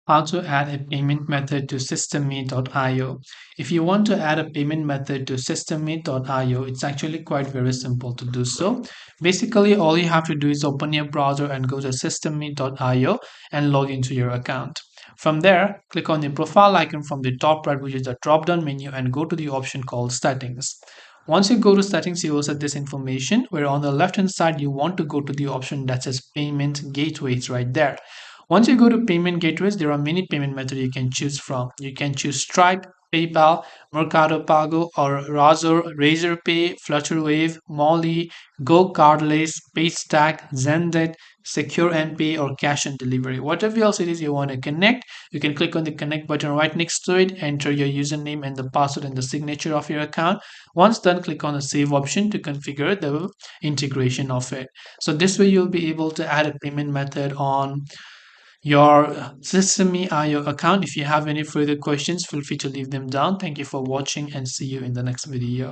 How to add a payment method to Systeme.io. If you want to add a payment method to Systeme.io, it's actually quite very simple to do so. Basically, all you have to do is open your browser and go to Systeme.io and log into your account. From there, click on the profile icon from the top right, which is the drop down menu, and go to the option called Settings. Once you go to settings, you will set this information where on the left hand side you want to go to the option that says payment gateways right there. Once you go to payment gateways, there are many payment methods you can choose from. You can choose Stripe, PayPal, Mercado Pago, or Razorpay, Flutterwave, Molly, Go Cardless, Paystack, Zendesk, Secure NPay, or Cash on Delivery. Whatever else it is you want to connect, you can click on the connect button right next to it, enter your username and the password and the signature of your account. Once done, click on the save option to configure the integration of it. So this way you'll be able to add a payment method on your Systeme.io account. If you have any further questions, feel free to leave them down. Thank you for watching and see you in the next video.